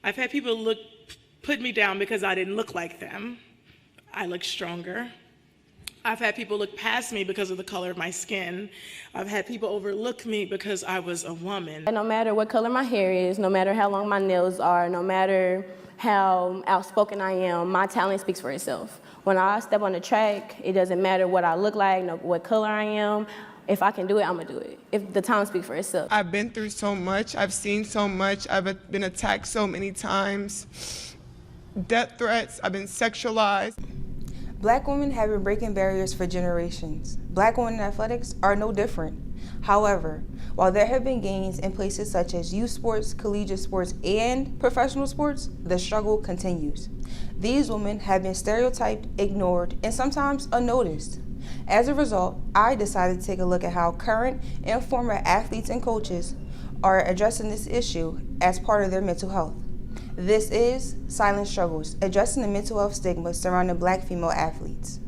I've had people put me down because I didn't look like them. I look stronger. I've had people look past me because of the color of my skin. I've had people overlook me because I was a woman. No matter what color my hair is, no matter how long my nails are, no matter how outspoken I am, my talent speaks for itself. When I step on the track, it doesn't matter what I look like, what color I am. If I can do it, I'm gonna do it. If the talent speaks for itself. I've been through so much. I've seen so much. I've been attacked so many times. Death threats. I've been sexualized. Black women have been breaking barriers for generations. Black women in athletics are no different. However, while there have been gains in places such as youth sports, collegiate sports, and professional sports, the struggle continues. These women have been stereotyped, ignored, and sometimes unnoticed. As a result, I decided to take a look at how current and former athletes and coaches are addressing this issue as part of their mental health. This is Silent Struggles, addressing the mental health stigma surrounding Black female athletes.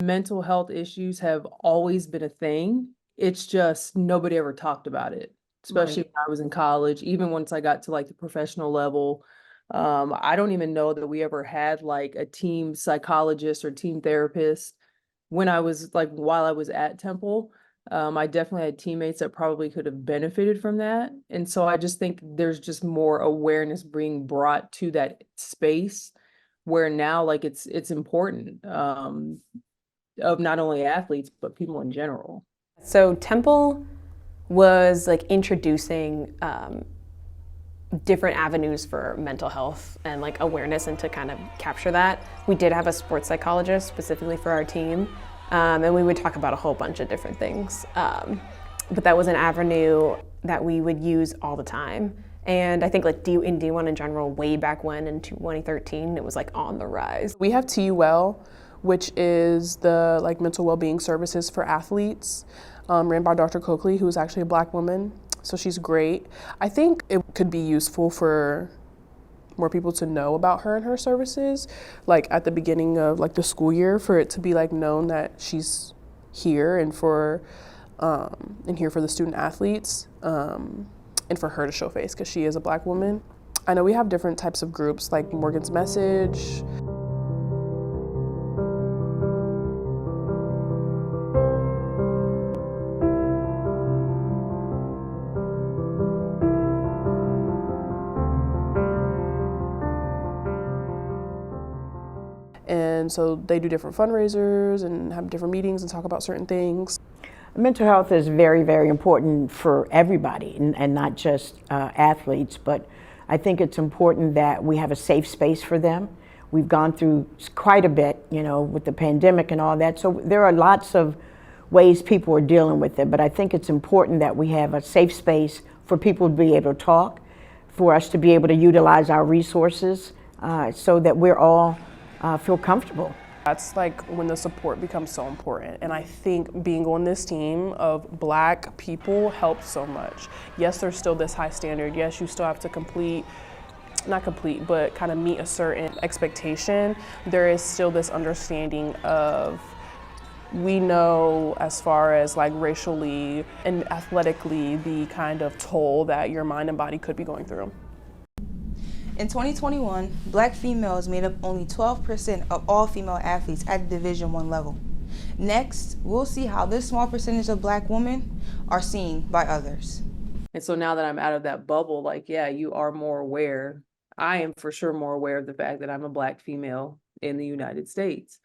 Mental health issues have always been a thing. It's just nobody ever talked about it, especially when I was in college. Even once I got to like the professional level, I don't even know that we ever had like a team psychologist or team therapist. When I was like, while I was at Temple, I definitely had teammates that probably could have benefited from that. And so I just think there's just more awareness being brought to that space where now like it's important. Of not only athletes, but people in general. So Temple was like introducing different avenues for mental health and like awareness, and to kind of capture that, we did have a sports psychologist specifically for our team, and we would talk about a whole bunch of different things. But that was an avenue that we would use all the time. And I think like in D1 in general, way back when in 2013, it was like on the rise. We have TUL, which is the like mental well-being services for athletes, ran by Dr. Coakley, who is actually a Black woman. So she's great. I think it could be useful for more people to know about her and her services, like at the beginning of like the school year, for it to be like known that she's here and here for the student athletes, and for her to show face because she is a Black woman. I know we have different types of groups like Morgan's Message. And so they do different fundraisers and have different meetings and talk about certain things. Mental health is very, very important for everybody, and not just athletes, but I think it's important that we have a safe space for them. We've gone through quite a bit, with the pandemic and all that, so there are lots of ways people are dealing with it, but I think it's important that we have a safe space for people to be able to talk, for us to be able to utilize our resources, so that we're all feel comfortable. That's like when the support becomes so important. And I think being on this team of Black people helps so much. Yes, there's still this high standard. Yes, you still have to not complete, but kind of meet a certain expectation. There is still this understanding of, we know as far as like racially and athletically, the kind of toll that your mind and body could be going through. In 2021, Black females made up only 12% of all female athletes at the Division I level. Next, we'll see how this small percentage of Black women are seen by others. And so now that I'm out of that bubble, like, yeah, you are more aware. I am for sure more aware of the fact that I'm a Black female in the United States.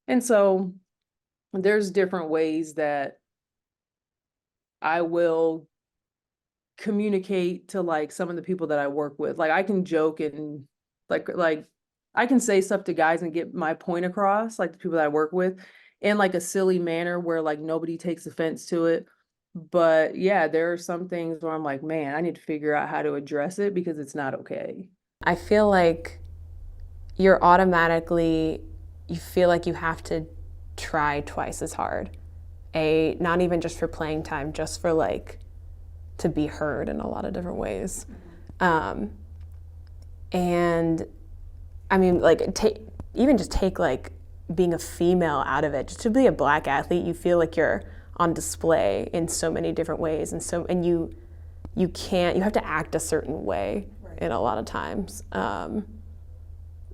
And so there's different ways that I will communicate to like some of the people that I work with. Like I can joke and like I can say stuff to guys and get my point across, like the people that I work with, in like a silly manner where like nobody takes offense to it. But yeah, there are some things where I'm like, man, I need to figure out how to address it because it's not okay. I feel like you feel like you have to try twice as hard. Not even just for playing time, just for like to be heard in a lot of different ways. And I mean, like, even just take like being a female out of it, just to be a Black athlete, you feel like you're on display in so many different ways, and you have to act a certain way in a lot of times.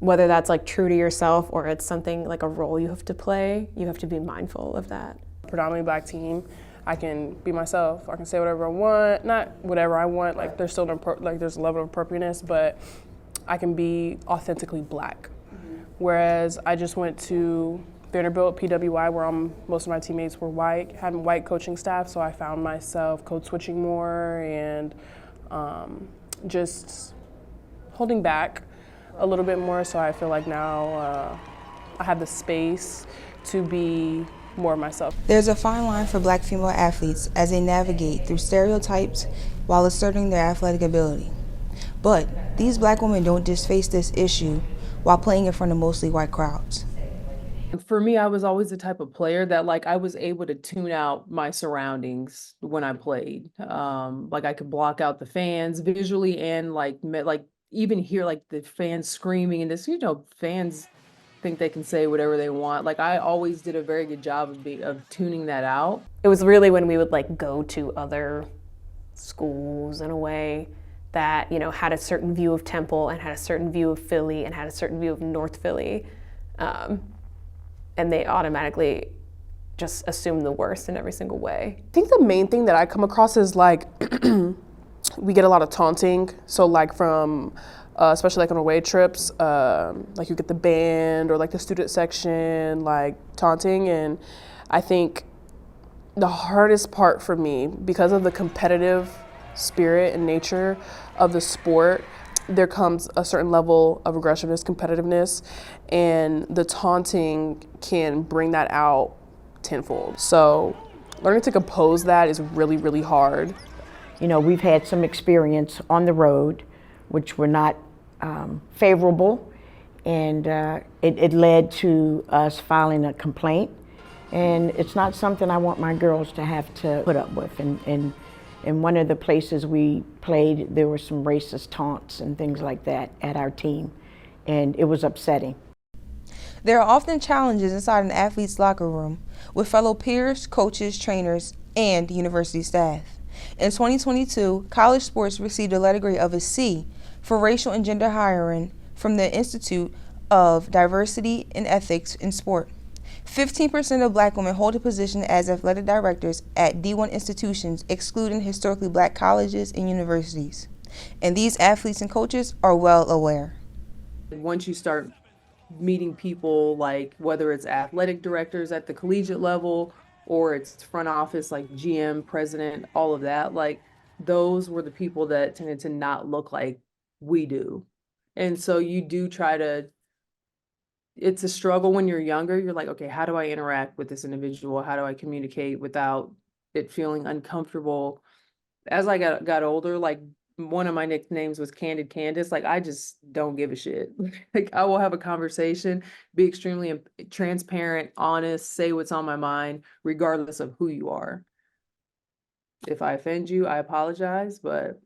Whether that's like true to yourself or it's something like a role you have to play, you have to be mindful of that. Predominantly Black team, I can be myself. I can say whatever I want, not whatever I want. Like there's still there's a level of appropriateness, but I can be authentically Black. Whereas I just went to Vanderbilt, PWI, where most of my teammates were white, had white coaching staff, so I found myself code switching more and just holding back a little bit more. So I feel like now I have the space to be more myself. There's a fine line for Black female athletes as they navigate through stereotypes while asserting their athletic ability. But these Black women don't just face this issue while playing in front of mostly white crowds. For me, I was always the type of player that like I was able to tune out my surroundings when I played. Like I could block out the fans visually and like even hear like the fans screaming and this, fans think they can say whatever they want. Like I always did a very good job of tuning that out. It was really when we would like go to other schools in a way that, had a certain view of Temple and had a certain view of Philly and had a certain view of North Philly. And they automatically just assume the worst in every single way. I think the main thing that I come across is like, we get a lot of taunting. So like from, especially like on away trips, like you get the band or like the student section, like taunting. And I think the hardest part for me, because of the competitive spirit and nature of the sport, there comes a certain level of aggressiveness, competitiveness, and the taunting can bring that out tenfold. So learning to compose that is really, really hard. We've had some experience on the road, which were not favorable, and it led to us filing a complaint. And it's not something I want my girls to have to put up with. And in one of the places we played, there were some racist taunts and things like that at our team, and it was upsetting. There are often challenges inside an athlete's locker room with fellow peers, coaches, trainers, and university staff. In 2022, college sports received a letter grade of a C for racial and gender hiring from the Institute of Diversity and Ethics in Sport. 15% of Black women hold a position as athletic directors at D1 institutions, excluding historically Black colleges and universities. And these athletes and coaches are well aware. Once you start meeting people, like whether it's athletic directors at the collegiate level or it's front office like GM, president, all of that, like those were the people that tended to not look like we do. And so you do try to, it's a struggle when you're younger. You're like, okay, how do I interact with this individual? How do I communicate without it feeling uncomfortable? As I got older, like one of my nicknames was Candid Candace. Like I just don't give a shit. Like I will have a conversation, be extremely transparent, honest, say what's on my mind, regardless of who you are. If I offend you, I apologize, but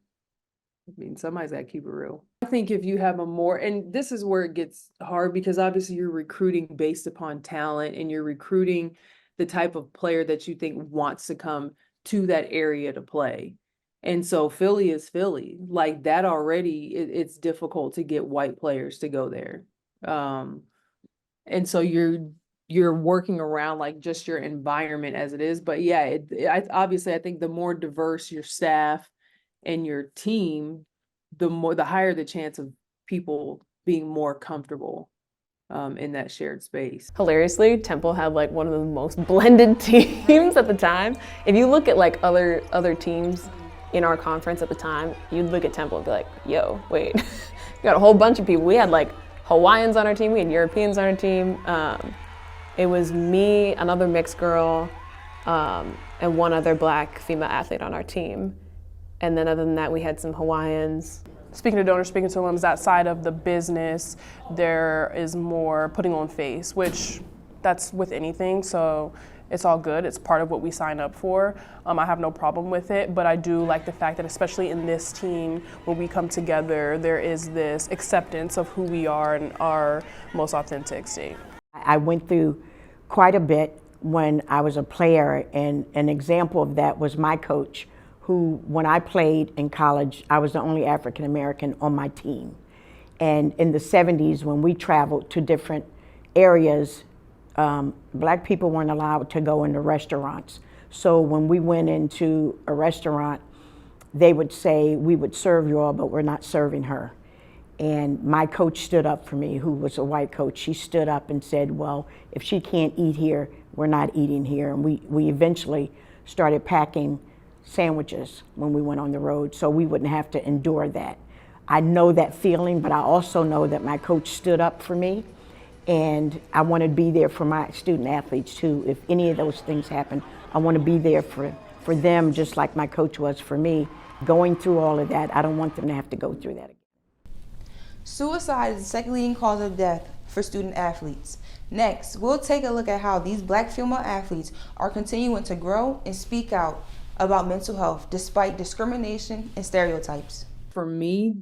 I mean, somebody's got to keep it real. I think if you have and this is where it gets hard because obviously you're recruiting based upon talent and you're recruiting the type of player that you think wants to come to that area to play. And so Philly is Philly. Like that already, it's difficult to get white players to go there. And so you're working around like just your environment as it is. But yeah, obviously I think the more diverse your staff and your team, the higher the chance of people being more comfortable in that shared space. Hilariously, Temple had like one of the most blended teams at the time. If you look at like other teams in our conference at the time, you'd look at Temple and be like, yo, wait, we got a whole bunch of people. We had like Hawaiians on our team, we had Europeans on our team. It was me, another mixed girl, and one other Black female athlete on our team. And then other than that, we had some Hawaiians. Speaking to donors, speaking to alums, that side of the business, there is more putting on face, which that's with anything. So it's all good. It's part of what we sign up for. I have no problem with it, but I do like the fact that especially in this team, when we come together, there is this acceptance of who we are and our most authentic state. I went through quite a bit when I was a player, and an example of that was my coach, who, when I played in college, I was the only African American on my team. And in the 70s, when we traveled to different areas, black people weren't allowed to go into restaurants. So when we went into a restaurant, they would say, we would serve you all, but we're not serving her. And my coach stood up for me, who was a white coach. She stood up and said, well, if she can't eat here, we're not eating here. And we eventually started packing sandwiches when we went on the road, so we wouldn't have to endure that. I know that feeling, but I also know that my coach stood up for me, and I want to be there for my student athletes too. If any of those things happen, I want to be there for them, just like my coach was for me. Going through all of that, I don't want them to have to go through that again. Suicide is the second leading cause of death for student athletes. Next, we'll take a look at how these black female athletes are continuing to grow and speak out about mental health despite discrimination and stereotypes. For me,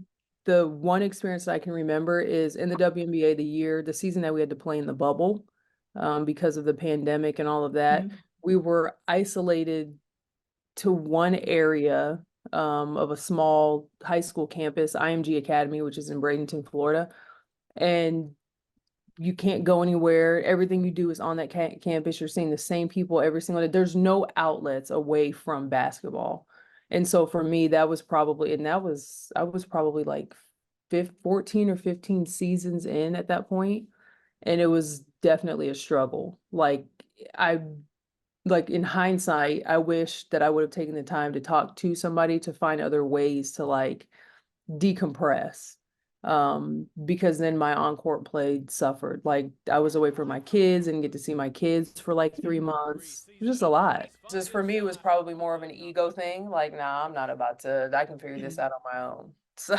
the one experience that I can remember is in the WNBA, the season that we had to play in the bubble because of the pandemic and all of that. Mm-hmm. We were isolated to one area of a small high school campus, IMG Academy, which is in Bradenton, Florida. And you can't go anywhere. Everything you do is on that campus. You're seeing the same people every single day. There's no outlets away from basketball. And so for me, that was probably, I was probably like 14 or 15 seasons in at that point. And it was definitely a struggle. Like in hindsight, I wish that I would have taken the time to talk to somebody to find other ways to like decompress. Because then my on-court play suffered. Like I was away from my kids and get to see my kids for like 3 months. It was just a lot. Just for me, it was probably more of an ego thing. Like, nah, I'm not about to, I can figure this out on my own. So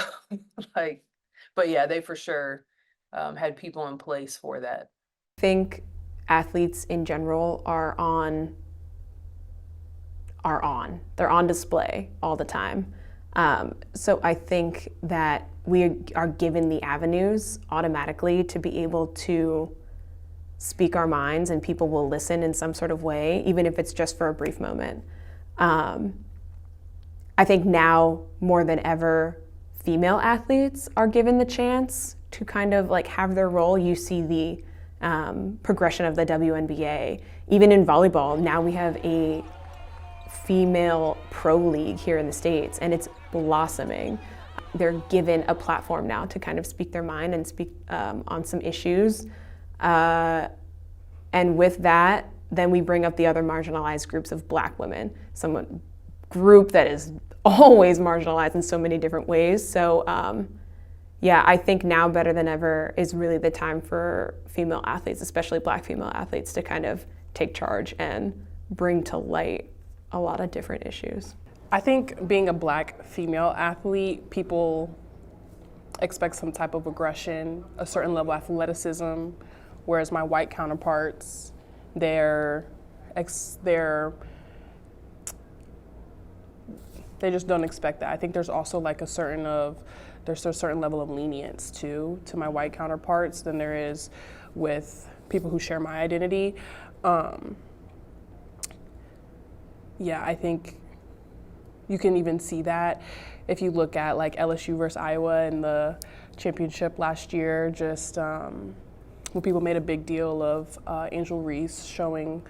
but yeah, they for sure had people in place for that. I think athletes in general are on they're on display all the time. So I think that we are given the avenues automatically to be able to speak our minds, and people will listen in some sort of way, even if it's just for a brief moment. I think now more than ever, female athletes are given the chance to kind of like have their role. You see the progression of the WNBA. Even in volleyball, now we have a female pro league here in the States, and it's blossoming. They're given a platform now to kind of speak their mind and speak on some issues. And with that, then we bring up the other marginalized groups of Black women, some group that is always marginalized in so many different ways. So yeah, I think now better than ever is really the time for female athletes, especially Black female athletes, to kind of take charge and bring to light a lot of different issues. I think being a Black female athlete, people expect some type of aggression, a certain level of athleticism, whereas my white counterparts, they just don't expect that. I think there's also like there's a certain level of lenience to my white counterparts than there is with people who share my identity. Yeah, I think you can even see that if you look at like LSU versus Iowa in the championship last year, just when people made a big deal of Angel Reese showing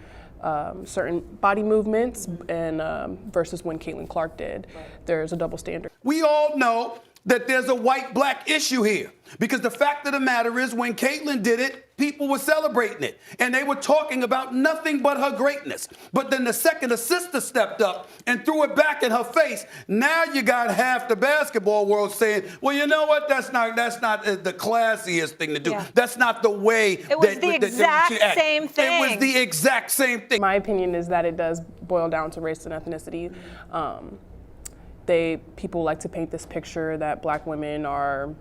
certain body movements and versus when Caitlin Clark did. There's a double standard. We all know that there's a white-black issue here, because the fact of the matter is when Caitlin did it, people were celebrating it, and they were talking about nothing but her greatness. But then the second her sister stepped up and threw it back in her face, now you got half the basketball world saying, well, you know what, that's not the classiest thing to do. Yeah. That's not the way. It was the exact same thing. It was the exact same thing. My opinion is that it does boil down to race and ethnicity. People like to paint this picture that Black women are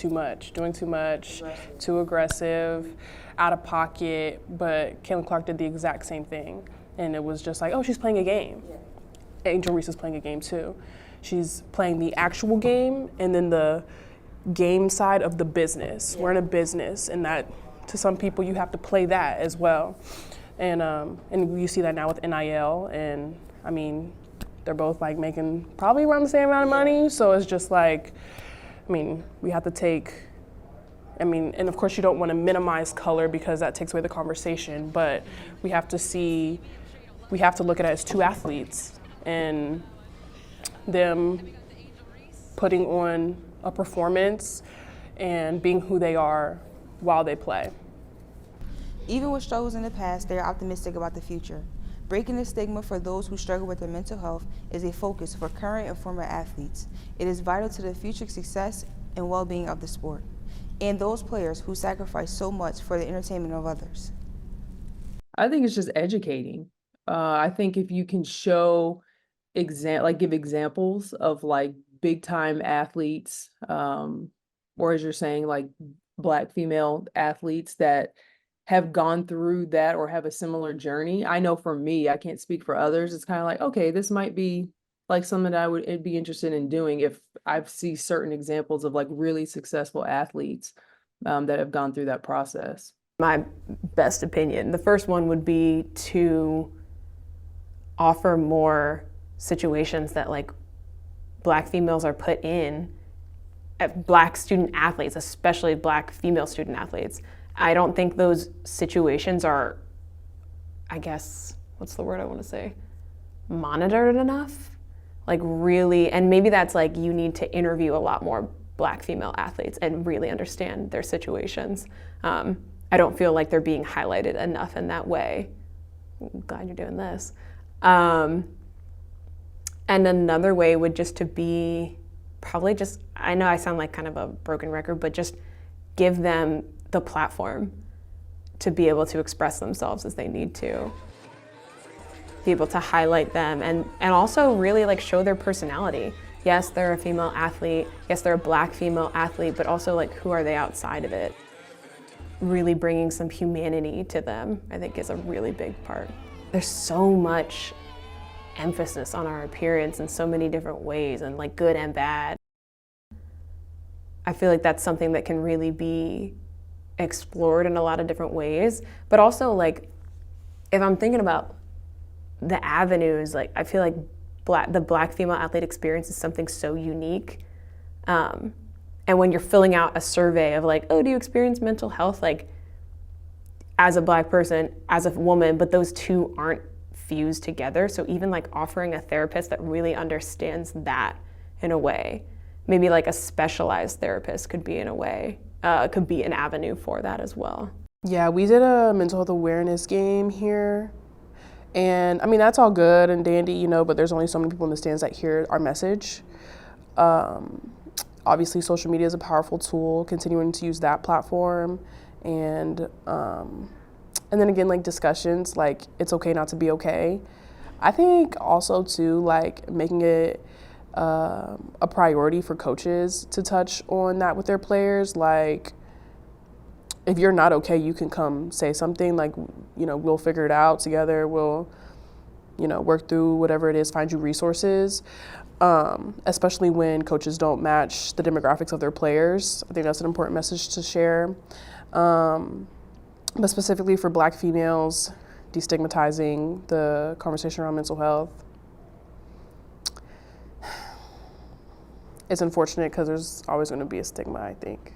too much, doing too much, too aggressive, out of pocket. But Caitlin Clark did the exact same thing. And it was just like, oh, she's playing a game. Angel Reese is playing a game too. She's playing the actual game and then the game side of the business. We're in a business, and that to some people you have to play that as well. And you see that now with NIL, and I mean, they're both like making probably around the same amount of money. So it's just like, I mean, we have to take, I mean, and of course you don't want to minimize color because that takes away the conversation, but we have to look at it as two athletes and them putting on a performance and being who they are while they play. Even with struggles in the past, they are optimistic about the future. Breaking the stigma for those who struggle with their mental health is a focus for current and former athletes. It is vital to the future success and well-being of the sport, and those players who sacrifice so much for the entertainment of others. I think it's just educating. I think if you can show give examples of like big time athletes, or as you're saying, like Black female athletes that have gone through that or have a similar journey. I know for me, I can't speak for others. It's kind of like, okay, this might be like something that I'd be interested in doing if I see certain examples of like really successful athletes that have gone through that process. My best opinion, the first one would be to offer more situations that like Black females are put in, Black student athletes, especially Black female student athletes. I don't think those situations are, I guess, what's the word I want to say? Monitored enough? Like really, and maybe that's like you need to interview a lot more Black female athletes and really understand their situations. I don't feel like they're being highlighted enough in that way. I'm glad you're doing this. And another way would just to be probably just, I know I sound like kind of a broken record, but just give them the platform to be able to express themselves as they need to. Be able to highlight them and also really like show their personality. Yes, they're a female athlete. Yes, they're a Black female athlete, but also like who are they outside of it? Really bringing some humanity to them, I think is a really big part. There's so much emphasis on our appearance in so many different ways and like good and bad. I feel like that's something that can really be explored in a lot of different ways, but also like if I'm thinking about the avenues, like I feel like the Black female athlete experience is something so unique. And when you're filling out a survey of like, oh, do you experience mental health? Like as a Black person, as a woman, but those two aren't fused together. So even like offering a therapist that really understands that in a way, maybe like a specialized therapist could be in a way, could be an avenue for that as well. Yeah, we did a mental health awareness game here. And I mean, that's all good and dandy, you know, but there's only so many people in the stands that hear our message. Obviously, social media is a powerful tool, continuing to use that platform. And then again, like discussions, like it's okay not to be okay. I think also too, like making it a priority for coaches to touch on that with their players. Like if you're not okay, you can come say something, like, you know, we'll figure it out together. We'll, you know, work through whatever it is, find you resources, especially when coaches don't match the demographics of their players. I think that's an important message to share. But specifically for Black females, destigmatizing the conversation around mental health. It's unfortunate because there's always going to be a stigma, I think.